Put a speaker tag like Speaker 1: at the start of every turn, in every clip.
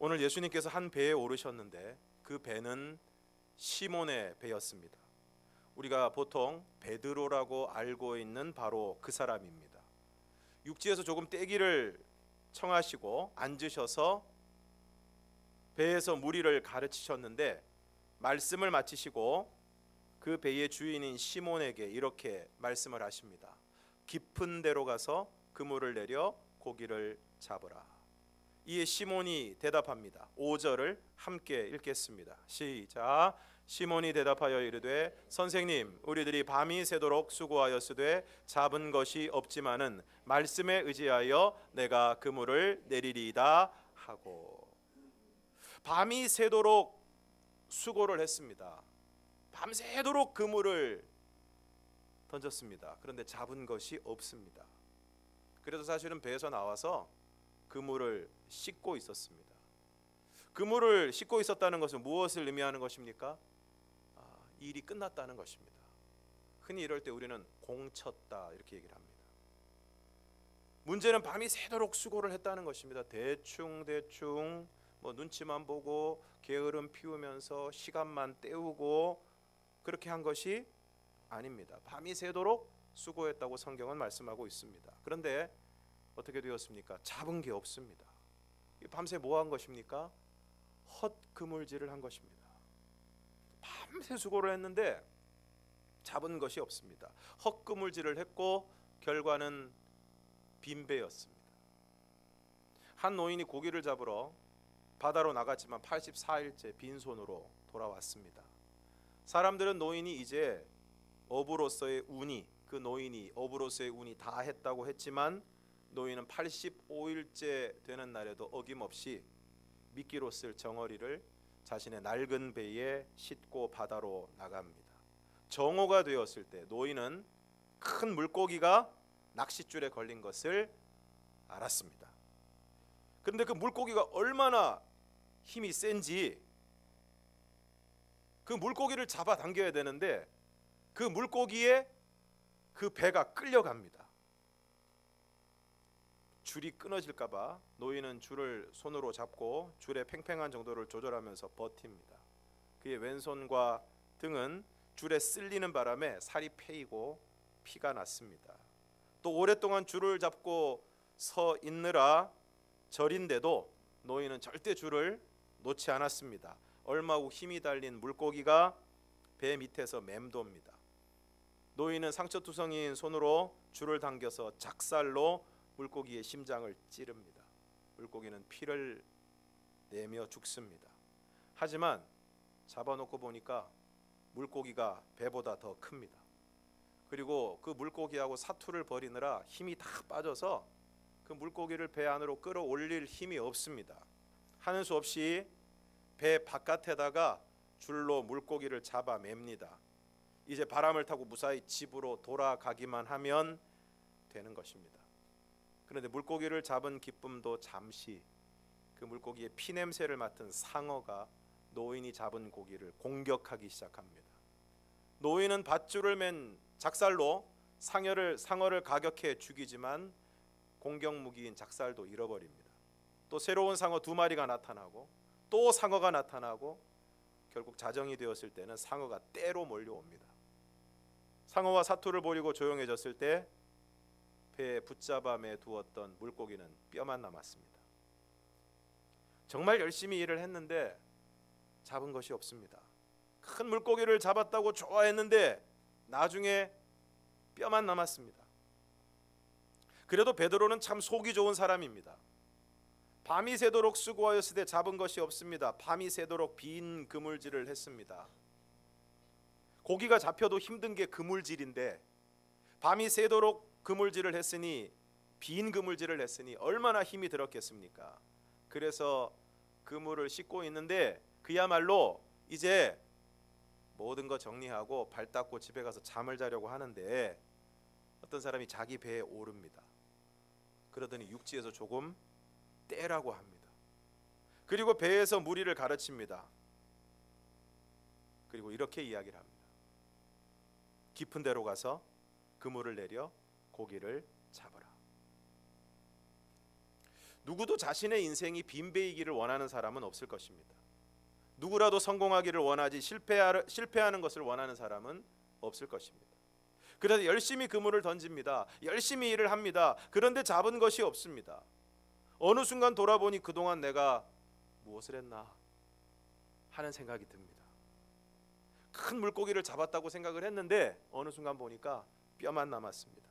Speaker 1: 오늘 예수님께서 한 배에 오르셨는데 그 배는 시몬의 배였습니다. 우리가 보통 베드로라고 알고 있는 바로 그 사람입니다. 육지에서 조금 떼기를 청하시고 앉으셔서 배에서 무리를 가르치셨는데 말씀을 마치시고 그 배의 주인인 시몬에게 이렇게 말씀을 하십니다. 깊은 데로 가서 그물을 내려 고기를 잡으라. 이에 시몬이 대답합니다. 5절을 함께 읽겠습니다. 시작. 시몬이 대답하여 이르되 선생님, 우리들이 밤이 새도록 수고하였으되 잡은 것이 없지만은 말씀에 의지하여 내가 그물을 내리리이다 하고. 밤이 새도록 수고를 했습니다. 밤새도록 그물을 던졌습니다. 그런데 잡은 것이 없습니다. 그래서 사실은 배에서 나와서 그물을 씻고 있었습니다. 그물을 씻고 있었다는 것은 무엇을 의미하는 것입니까? 일이 끝났다는 것입니다. 흔히 이럴 때 우리는 공쳤다 이렇게 얘기를 합니다. 문제는 밤이 새도록 수고를 했다는 것입니다. 대충 뭐 눈치만 보고 게으름 피우면서 시간만 때우고 그렇게 한 것이 아닙니다. 밤이 새도록 수고했다고 성경은 말씀하고 있습니다. 그런데 어떻게 되었습니까? 잡은 게 없습니다. 밤새 뭐 한 것입니까? 헛그물질을 한 것입니다. 밤새 수고를 했는데 잡은 것이 없습니다. 헛그물질을 했고 결과는 빈배였습니다. 한 노인이 고기를 잡으러 바다로 나갔지만 84일째 빈손으로 돌아왔습니다. 사람들은 노인이 이제 어부로서의 운이, 그 노인이 어부로서의 운이 다 했다고 했지만 노인은 85일째 되는 날에도 어김없이 미끼로 쓸 정어리를 자신의 낡은 배에 싣고 바다로 나갑니다. 정오가 되었을 때 노인은 큰 물고기가 낚싯줄에 걸린 것을 알았습니다. 그런데 그 물고기가 얼마나 힘이 센지 그 물고기를 잡아당겨야 되는데 그 물고기에 그 배가 끌려갑니다. 줄이 끊어질까 봐 노인은 줄을 손으로 잡고 줄의 팽팽한 정도를 조절하면서 버팁니다. 그의 왼손과 등은 줄에 쓸리는 바람에 살이 패이고 피가 났습니다. 또 오랫동안 줄을 잡고 서 있느라 절인데도 노인은 절대 줄을 놓지 않았습니다. 얼마 후 힘이 달린 물고기가 배 밑에서 맴돕니다. 노인은 상처투성이인 손으로 줄을 당겨서 작살로 물고기의 심장을 찌릅니다. 물고기는 피를 내며 죽습니다. 하지만 잡아놓고 보니까 물고기가 배보다 더 큽니다. 그리고 그 물고기하고 사투를 벌이느라 힘이 다 빠져서 그 물고기를 배 안으로 끌어올릴 힘이 없습니다. 하는 수 없이 배 바깥에다가 줄로 물고기를 잡아 맵니다. 이제 바람을 타고 무사히 집으로 돌아가기만 하면 되는 것입니다. 그런데 물고기를 잡은 기쁨도 잠시, 그 물고기의 피냄새를 맡은 상어가 노인이 잡은 고기를 공격하기 시작합니다. 노인은 밧줄을 맨 작살로 상어를 가격해 죽이지만 공격 무기인 작살도 잃어버립니다. 또 새로운 상어 2마리가 나타나고 또 상어가 나타나고 결국 자정이 되었을 때는 상어가 떼로 몰려옵니다. 상어와 사투를 벌이고 조용해졌을 때 배에 붙잡아 매두었던 물고기는 뼈만 남았습니다. 정말 열심히 일을 했는데 잡은 것이 없습니다. 큰 물고기를 잡았다고 좋아했는데 나중에 뼈만 남았습니다. 그래도 베드로는 참 속이 좋은 사람입니다. 밤이 새도록 수고하였으되 잡은 것이 없습니다. 밤이 새도록 빈 그물질을 했습니다. 고기가 잡혀도 힘든 게 그물질인데 밤이 새도록 그물질을 했으니, 빈 그물질을 했으니 얼마나 힘이 들었겠습니까? 그래서 그물을 씻고 있는데 그야말로 이제 모든 거 정리하고 발 닦고 집에 가서 잠을 자려고 하는데 어떤 사람이 자기 배에 오릅니다. 그러더니 육지에서 조금 떼라고 합니다. 그리고 배에서 무리를 가르칩니다. 그리고 이렇게 이야기를 합니다. 깊은 데로 가서 그물을 내려 고기를 잡으라. 누구도 자신의 인생이 빈배이기를 원하는 사람은 없을 것입니다. 누구라도 성공하기를 원하지 실패하는 것을 원하는 사람은 없을 것입니다. 그래서 열심히 그물을 던집니다. 열심히 일을 합니다. 그런데 잡은 것이 없습니다. 어느 순간 돌아보니 그동안 내가 무엇을 했나 하는 생각이 듭니다. 큰 물고기를 잡았다고 생각을 했는데 어느 순간 보니까 뼈만 남았습니다.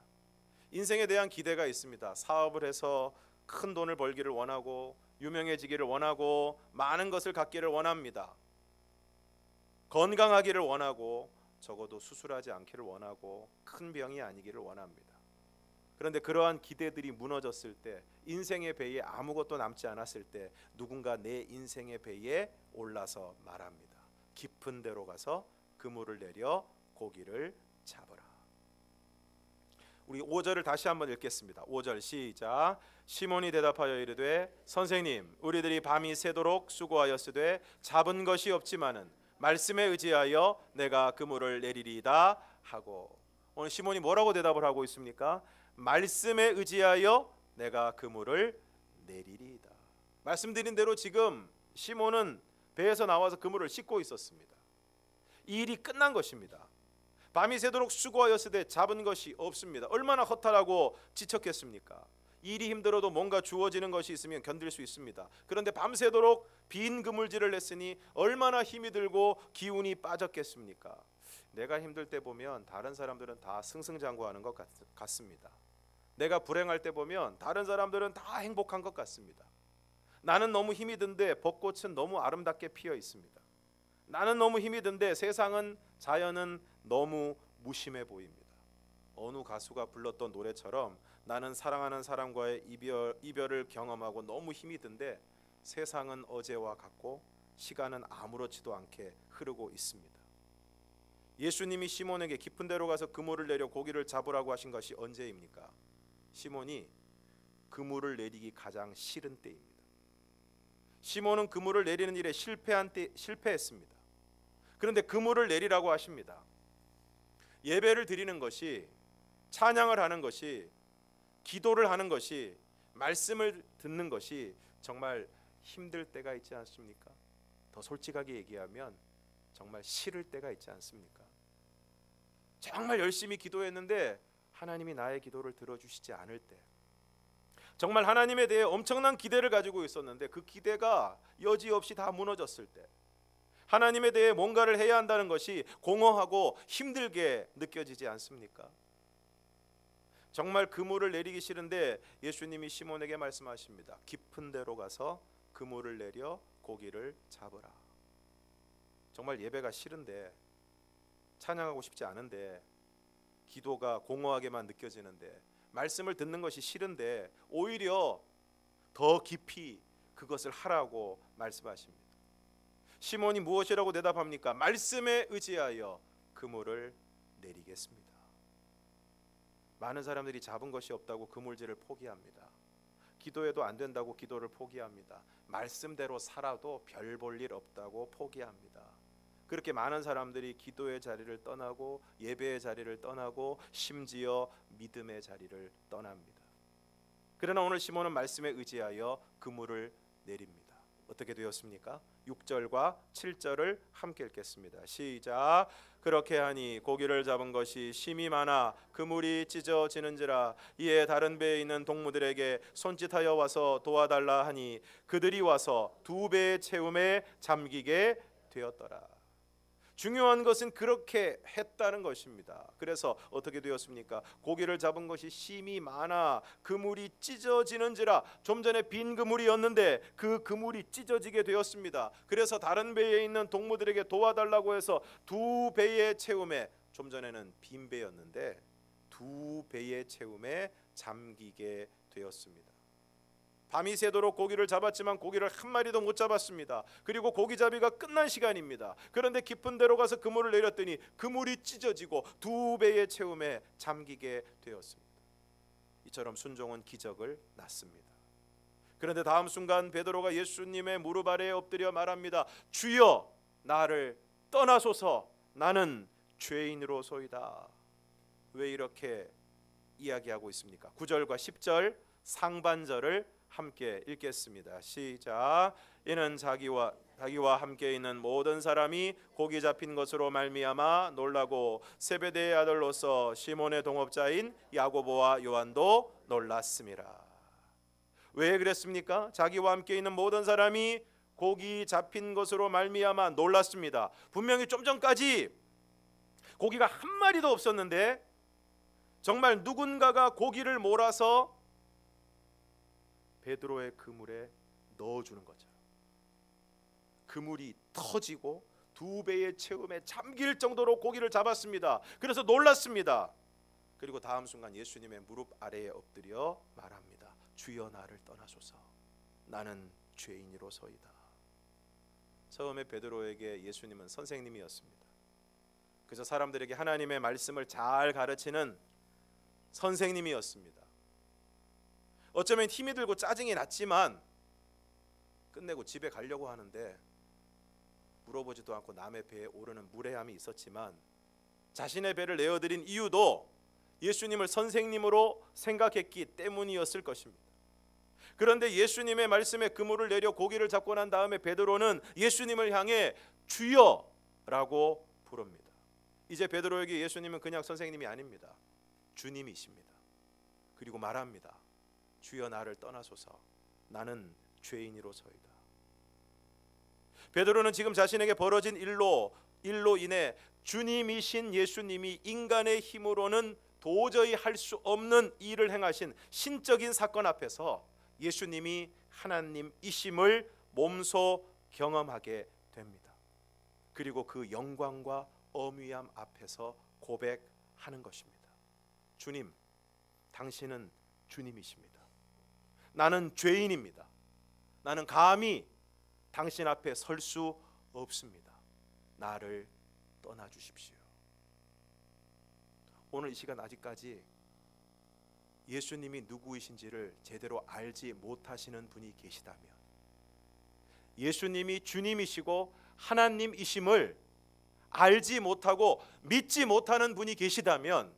Speaker 1: 인생에 대한 기대가 있습니다. 사업을 해서 큰 돈을 벌기를 원하고 유명해지기를 원하고 많은 것을 갖기를 원합니다. 건강하기를 원하고 적어도 수술하지 않기를 원하고 큰 병이 아니기를 원합니다. 그런데 그러한 기대들이 무너졌을 때, 인생의 배에 아무것도 남지 않았을 때 누군가 내 인생의 배에 올라서 말합니다. 깊은 데로 가서 그물을 내려 고기를 잡으라. 우리 5절을 다시 한번 읽겠습니다. 5절 시작. 시몬이 대답하여 이르되 선생님, 우리들이 밤이 새도록 수고하였으되 잡은 것이 없지만은 말씀에 의지하여 내가 그물을 내리리이다 하고, 오늘 시몬이 뭐라고 대답을 하고 있습니까? 말씀에 의지하여 내가 그물을 내리리이다. 말씀드린 대로 지금 시몬은 배에서 나와서 그물을 씻고 있었습니다. 이 일이 끝난 것입니다. 밤이 새도록 수고하였으되 잡은 것이 없습니다. 얼마나 허탈하고 지쳤겠습니까? 일이 힘들어도 뭔가 주어지는 것이 있으면 견딜 수 있습니다. 그런데 밤새도록 빈 그물질을 냈으니 얼마나 힘이 들고 기운이 빠졌겠습니까? 내가 힘들 때 보면 다른 사람들은 다 승승장구하는 것 같습니다. 내가 불행할 때 보면 다른 사람들은 다 행복한 것 같습니다. 나는 너무 힘이 든데 벚꽃은 너무 아름답게 피어 있습니다. 나는 너무 힘이 든데 세상은, 자연은 너무 무심해 보입니다. 어느 가수가 불렀던 노래처럼 나는 사랑하는 사람과의 이별을 경험하고 너무 힘이 든데 세상은 어제와 같고 시간은 아무렇지도 않게 흐르고 있습니다. 예수님이 시몬에게 깊은 데로 가서 그물을 내려 고기를 잡으라고 하신 것이 언제입니까? 시몬이 그물을 내리기 가장 싫은 때입니다. 시몬은 그물을 내리는 일에 실패했습니다. 그런데 그물을 내리라고 하십니다. 예배를 드리는 것이, 찬양을 하는 것이, 기도를 하는 것이, 말씀을 듣는 것이 정말 힘들 때가 있지 않습니까? 더 솔직하게 얘기하면 정말 싫을 때가 있지 않습니까? 정말 열심히 기도했는데 하나님이 나의 기도를 들어주시지 않을 때, 정말 하나님에 대해 엄청난 기대를 가지고 있었는데 그 기대가 여지없이 다 무너졌을 때, 하나님에 대해 뭔가를 해야 한다는 것이 공허하고 힘들게 느껴지지 않습니까? 정말 그물을 내리기 싫은데 예수님이 시몬에게 말씀하십니다. 깊은 데로 가서 그물을 내려 고기를 잡으라. 정말 예배가 싫은데, 찬양하고 싶지 않은데, 기도가 공허하게만 느껴지는데, 말씀을 듣는 것이 싫은데 오히려 더 깊이 그것을 하라고 말씀하십니다. 시몬이 무엇이라고 대답합니까? 말씀에 의지하여 그물을 내리겠습니다. 많은 사람들이 잡은 것이 없다고 그물질을 포기합니다. 기도해도 안 된다고 기도를 포기합니다. 말씀대로 살아도 별 볼 일 없다고 포기합니다. 그렇게 많은 사람들이 기도의 자리를 떠나고 예배의 자리를 떠나고 심지어 믿음의 자리를 떠납니다. 그러나 오늘 시몬은 말씀에 의지하여 그물을 내립니다. 어떻게 되었습니까? 6절과 7절을 함께 읽겠습니다. 시작. 그렇게 하니 고기를 잡은 것이 심이 많아 그물이 찢어지는지라. 이에 다른 배에 있는 동무들에게 손짓하여 와서 도와달라 하니 그들이 와서 2배의 채움에 잠기게 되었더라. 중요한 것은 그렇게 했다는 것입니다. 그래서 어떻게 되었습니까? 고기를 잡은 것이 심이 많아 그물이 찢어지는지라. 좀 전에 빈 그물이었는데 그 그물이 찢어지게 되었습니다. 그래서 다른 배에 있는 동무들에게 도와달라고 해서 2배의 채움에, 좀 전에는 빈 배였는데 2배의 채움에 잠기게 되었습니다. 밤이 새도록 고기를 잡았지만 고기를 한 마리도 못 잡았습니다. 그리고 고기잡이가 끝난 시간입니다. 그런데 깊은 데로 가서 그물을 내렸더니 그물이 찢어지고 2배의 채움에 잠기게 되었습니다. 이처럼 순종은 기적을 낳습니다. 그런데 다음 순간 베드로가 예수님의 무릎 아래에 엎드려 말합니다. 주여, 나를 떠나소서, 나는 죄인으로소이다. 왜 이렇게 이야기하고 있습니까? 9절과 10절 상반절을 함께 읽겠습니다. 시작. 이는 자기와 함께 있는 모든 사람이 고기 잡힌 것으로 말미암아 놀라고 세베대의 아들로서 시몬의 동업자인 야고보와 요한도 놀랐습니다. 왜 그랬습니까? 자기와 함께 있는 모든 사람이 고기 잡힌 것으로 말미암아 놀랐습니다. 분명히 좀 전까지 고기가 한 마리도 없었는데 정말 누군가가 고기를 몰아서 베드로의 그물에 넣어주는 거죠. 그물이 터지고 2배의 채움에 잠길 정도로 고기를 잡았습니다. 그래서 놀랐습니다. 그리고 다음 순간 예수님의 무릎 아래에 엎드려 말합니다. 주여 나를 떠나소서. 나는 죄인이로소이다. 처음에 베드로에게 예수님은 선생님이었습니다. 그래서 사람들에게 하나님의 말씀을 잘 가르치는 선생님이었습니다. 어쩌면 힘이 들고 짜증이 났지만 끝내고 집에 가려고 하는데 물어보지도 않고 남의 배에 오르는 무례함이 있었지만 자신의 배를 내어드린 이유도 예수님을 선생님으로 생각했기 때문이었을 것입니다. 그런데 예수님의 말씀에 그물을 내려 고기를 잡고 난 다음에 베드로는 예수님을 향해 주여라고 부릅니다. 이제 베드로에게 예수님은 그냥 선생님이 아닙니다. 주님이십니다. 그리고 말합니다. 주여 나를 떠나소서. 나는 죄인이로소이다. 베드로는 지금 자신에게 벌어진 일로 인해 주님이신 예수님이 인간의 힘으로는 도저히 할 수 없는 일을 행하신 신적인 사건 앞에서 예수님이 하나님이심을 몸소 경험하게 됩니다. 그리고 그 영광과 어미함 앞에서 고백하는 것입니다. 주님, 당신은 주님이십니다. 나는 죄인입니다. 나는 감히 당신 앞에 설 수 없습니다. 나를 떠나 주십시오. 오늘 이 시간 아직까지 예수님이 누구이신지를 제대로 알지 못하시는 분이 계시다면, 예수님이 주님이시고 하나님이심을 알지 못하고 믿지 못하는 분이 계시다면,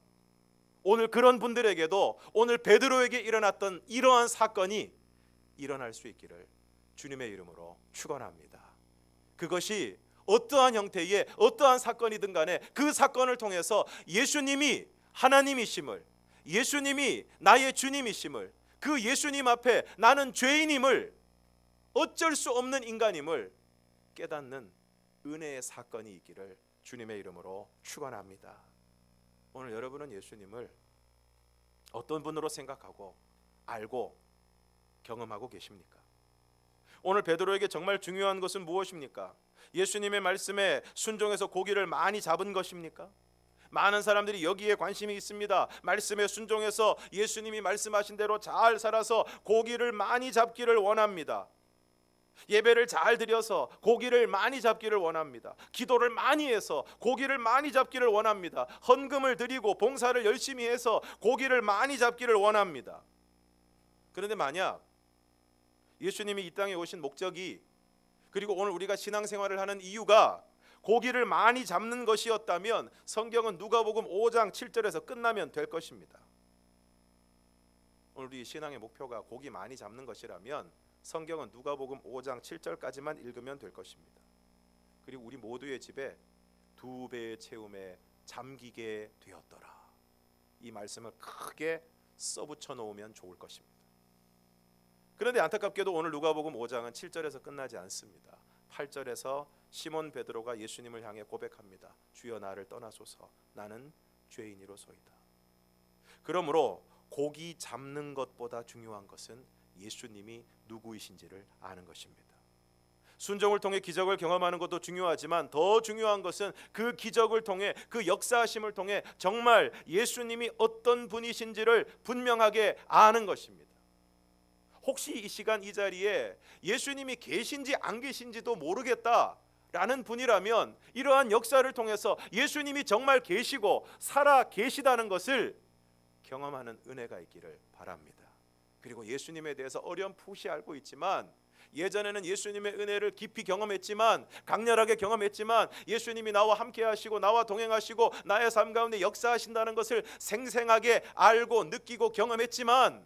Speaker 1: 오늘 그런 분들에게도 오늘 베드로에게 일어났던 이러한 사건이 일어날 수 있기를 주님의 이름으로 축원합니다. 그것이 어떠한 형태의 어떠한 사건이든 간에 그 사건을 통해서 예수님이 하나님이심을, 예수님이 나의 주님이심을, 그 예수님 앞에 나는 죄인임을, 어쩔 수 없는 인간임을 깨닫는 은혜의 사건이 있기를 주님의 이름으로 축원합니다. 오늘 여러분은 예수님을 어떤 분으로 생각하고 알고 경험하고 계십니까? 오늘 베드로에게 정말 중요한 것은 무엇입니까? 예수님의 말씀에 순종해서 고기를 많이 잡은 것입니까? 많은 사람들이 여기에 관심이 있습니다. 말씀에 순종해서 예수님이 말씀하신 대로 잘 살아서 고기를 많이 잡기를 원합니다. 예배를 잘 드려서 고기를 많이 잡기를 원합니다. 기도를 많이 해서 고기를 많이 잡기를 원합니다. 헌금을 드리고 봉사를 열심히 해서 고기를 많이 잡기를 원합니다. 그런데 만약 예수님이 이 땅에 오신 목적이, 그리고 오늘 우리가 신앙생활을 하는 이유가 고기를 많이 잡는 것이었다면 성경은 누가복음 5장 7절에서 끝나면 될 것입니다. 오늘 우리 신앙의 목표가 고기 많이 잡는 것이라면 성경은 누가복음 5장 7절까지만 읽으면 될 것입니다. 그리고 우리 모두의 집에 2배의 채움에 잠기게 되었더라. 이 말씀을 크게 써붙여 놓으면 좋을 것입니다. 그런데 안타깝게도 오늘 누가복음 5장은 7절에서 끝나지 않습니다. 8절에서 시몬 베드로가 예수님을 향해 고백합니다. 주여 나를 떠나소서. 나는 죄인이로소이다. 그러므로 고기 잡는 것보다 중요한 것은 예수님이 누구이신지를 아는 것입니다. 순종을 통해 기적을 경험하는 것도 중요하지만 더 중요한 것은 그 기적을 통해, 그 역사하심을 통해 정말 예수님이 어떤 분이신지를 분명하게 아는 것입니다. 혹시 이 시간 이 자리에 예수님이 계신지 안 계신지도 모르겠다라는 분이라면 이러한 역사를 통해서 예수님이 정말 계시고 살아 계시다는 것을 경험하는 은혜가 있기를 바랍니다. 그리고 예수님에 대해서 어렴풋이 알고 있지만, 예전에는 예수님의 은혜를 깊이 경험했지만, 강렬하게 경험했지만, 예수님이 나와 함께 하시고 나와 동행하시고 나의 삶 가운데 역사하신다는 것을 생생하게 알고 느끼고 경험했지만,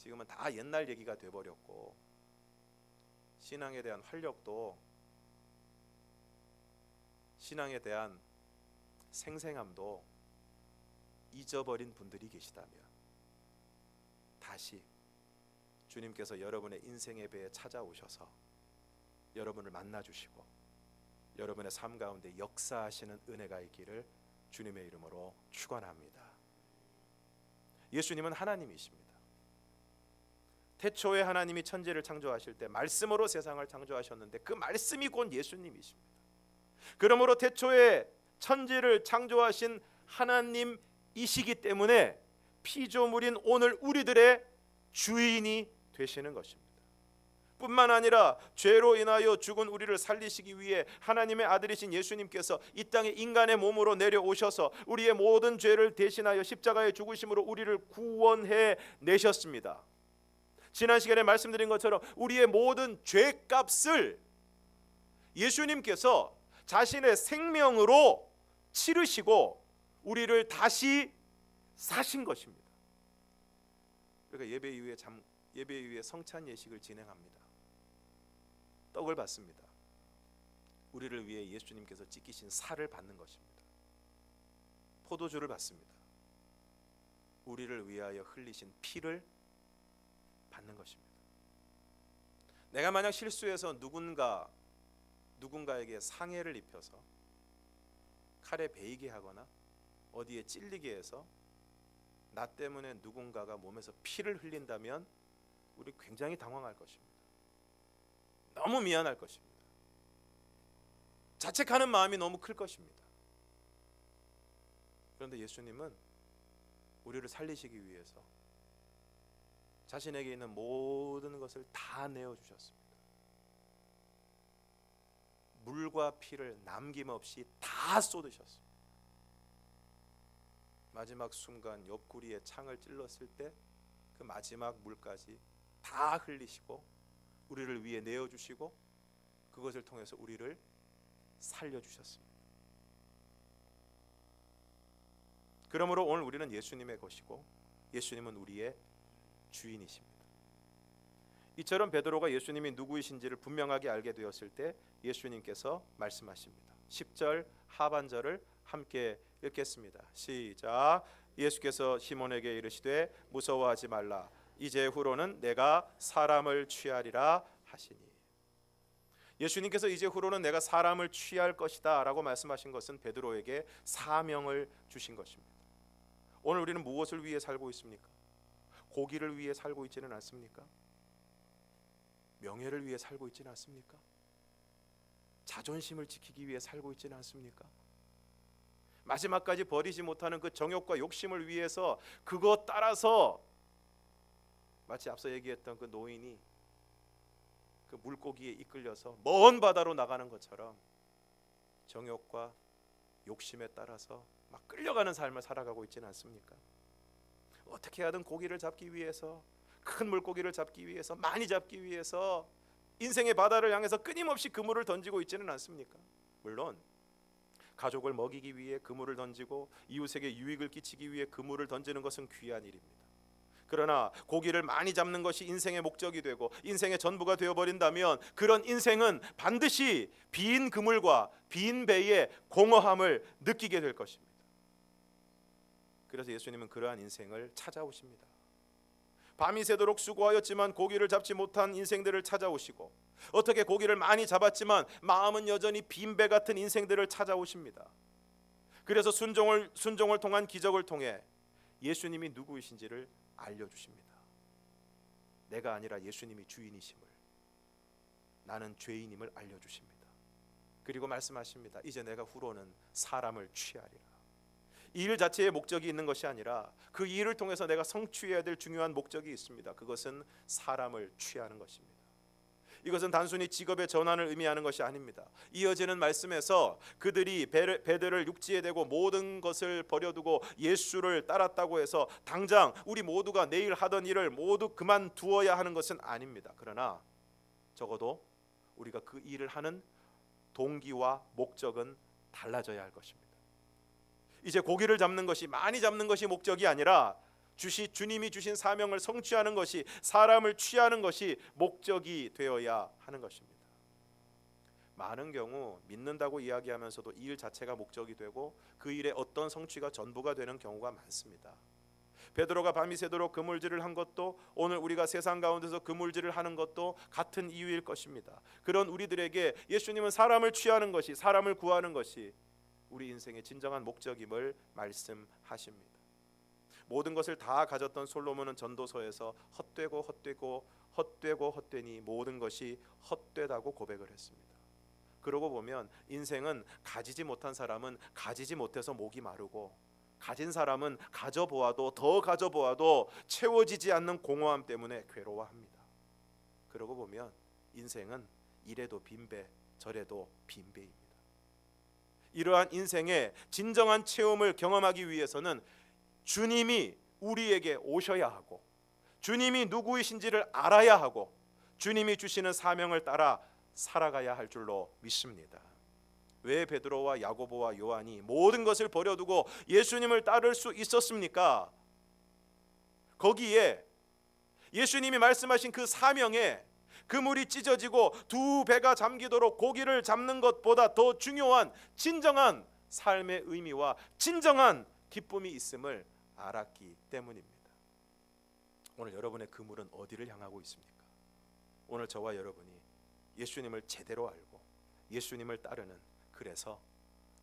Speaker 1: 지금은 다 옛날 얘기가 돼버렸고 신앙에 대한 활력도 신앙에 대한 생생함도 잊어버린 분들이 계시다면 다시 주님께서 여러분의 인생의 배에 찾아오셔서 여러분을 만나주시고 여러분의 삶 가운데 역사하시는 은혜가 있기를 주님의 이름으로 축원합니다. 예수님은 하나님이십니다. 태초에 하나님이 천지를 창조하실 때 말씀으로 세상을 창조하셨는데 그 말씀이 곧 예수님이십니다. 그러므로 태초에 천지를 창조하신 하나님이시기 때문에 피조물인 오늘 우리들의 주인이 되시는 것입니다. 뿐만 아니라 죄로 인하여 죽은 우리를 살리시기 위해 하나님의 아들이신 예수님께서 이 땅에 인간의 몸으로 내려오셔서 우리의 모든 죄를 대신하여 십자가에 죽으심으로 우리를 구원해 내셨습니다. 지난 시간에 말씀드린 것처럼 우리의 모든 죄값을 예수님께서 자신의 생명으로 치르시고 우리를 다시 사신 것입니다. 그러니까 예배 이후에 성찬 예식을 진행합니다. 떡을 받습니다. 우리를 위해 예수님께서 찢기신 살을 받는 것입니다. 포도주를 받습니다. 우리를 위하여 흘리신 피를 받는 것입니다. 내가 만약 실수해서 누군가에게 상해를 입혀서 칼에 베이게 하거나 어디에 찔리게 해서 나 때문에 누군가가 몸에서 피를 흘린다면 우리 굉장히 당황할 것입니다. 너무 미안할 것입니다. 자책하는 마음이 너무 클 것입니다. 그런데 예수님은 우리를 살리시기 위해서 자신에게 있는 모든 것을 다 내어주셨습니다. 물과 피를 남김없이 다 쏟으셨습니다. 마지막 순간 옆구리에 창을 찔렀을 때 그 마지막 물까지 다 흘리시고 우리를 위해 내어주시고 그것을 통해서 우리를 살려주셨습니다. 그러므로 오늘 우리는 예수님의 것이고 예수님은 우리의 주인이십니다. 이처럼 베드로가 예수님이 누구이신지를 분명하게 알게 되었을 때 예수님께서 말씀하십니다. 10절 하반절을 함께 읽겠습니다. 시작. 예수께서 시몬에게 이르시되 무서워하지 말라. 이제 후로는 내가 사람을 취하리라 하시니. 예수님께서 이제 후로는 내가 사람을 취할 것이다 라고 말씀하신 것은 베드로에게 사명을 주신 것입니다. 오늘 우리는 무엇을 위해 살고 있습니까? 고기를 위해 살고 있지는 않습니까? 명예를 위해 살고 있지는 않습니까? 자존심을 지키기 위해 살고 있지는 않습니까? 마지막까지 버리지 못하는 그 정욕과 욕심을 위해서 그것 따라서 마치 앞서 얘기했던 그 노인이 그 물고기에 이끌려서 먼 바다로 나가는 것처럼 정욕과 욕심에 따라서 막 끌려가는 삶을 살아가고 있지는 않습니까? 어떻게 하든 고기를 잡기 위해서, 큰 물고기를 잡기 위해서, 많이 잡기 위해서 인생의 바다를 향해서 끊임없이 그물을 던지고 있지는 않습니까? 물론 가족을 먹이기 위해 그물을 던지고 이웃에게 유익을 끼치기 위해 그물을 던지는 것은 귀한 일입니다. 그러나 고기를 많이 잡는 것이 인생의 목적이 되고 인생의 전부가 되어버린다면 그런 인생은 반드시 빈 그물과 빈 배의 공허함을 느끼게 될 것입니다. 그래서 예수님은 그러한 인생을 찾아오십니다. 밤이 새도록 수고하였지만 고기를 잡지 못한 인생들을 찾아오시고 어떻게 고기를 많이 잡았지만 마음은 여전히 빈배 같은 인생들을 찾아오십니다. 그래서 순종을 통한 기적을 통해 예수님이 누구이신지를 알려주십니다. 내가 아니라 예수님이 주인이심을, 나는 죄인임을 알려주십니다. 그리고 말씀하십니다. 이제 내가 후로는 사람을 취하리라. 이 일 자체에 목적이 있는 것이 아니라 그 일을 통해서 내가 성취해야 될 중요한 목적이 있습니다. 그것은 사람을 취하는 것입니다. 이것은 단순히 직업의 전환을 의미하는 것이 아닙니다. 이어지는 말씀에서 그들이 배들을 육지에 대고 모든 것을 버려두고 예수를 따랐다고 해서 당장 우리 모두가 내일 하던 일을 모두 그만두어야 하는 것은 아닙니다. 그러나 적어도 우리가 그 일을 하는 동기와 목적은 달라져야 할 것입니다. 이제 고기를 잡는 것이, 많이 잡는 것이 목적이 아니라 주님이 주신 사명을 성취하는 것이, 사람을 취하는 것이 목적이 되어야 하는 것입니다. 많은 경우 믿는다고 이야기하면서도 이 일 자체가 목적이 되고 그 일의 어떤 성취가 전부가 되는 경우가 많습니다. 베드로가 밤이새도록 그물질을 한 것도, 오늘 우리가 세상 가운데서 그물질을 하는 것도 같은 이유일 것입니다. 그런 우리들에게 예수님은 사람을 취하는 것이, 사람을 구하는 것이 우리 인생의 진정한 목적임을 말씀하십니다. 모든 것을 다 가졌던 솔로몬은 전도서에서 헛되니 모든 것이 헛되다고 고백을 했습니다. 그러고 보면 인생은 가지지 못한 사람은 가지지 못해서 목이 마르고, 가진 사람은 가져보아도 더 가져보아도 채워지지 않는 공허함 때문에 괴로워합니다. 그러고 보면 인생은 이래도 빈배 저래도 빈배입니다. 이러한 인생의 진정한 체험을 경험하기 위해서는 주님이 우리에게 오셔야 하고, 주님이 누구이신지를 알아야 하고, 주님이 주시는 사명을 따라 살아가야 할 줄로 믿습니다. 왜 베드로와 야고보와 요한이 모든 것을 버려두고 예수님을 따를 수 있었습니까? 거기에 예수님이 말씀하신 그 사명에 그물이 찢어지고 두 배가 잠기도록 고기를 잡는 것보다 더 중요한 진정한 삶의 의미와 진정한 기쁨이 있음을 알았기 때문입니다. 오늘 여러분의 그물은 어디를 향하고 있습니까? 오늘 저와 여러분이 예수님을 제대로 알고 예수님을 따르는, 그래서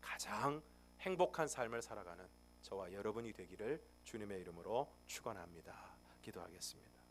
Speaker 1: 가장 행복한 삶을 살아가는 저와 여러분이 되기를 주님의 이름으로 축원합니다. 기도하겠습니다.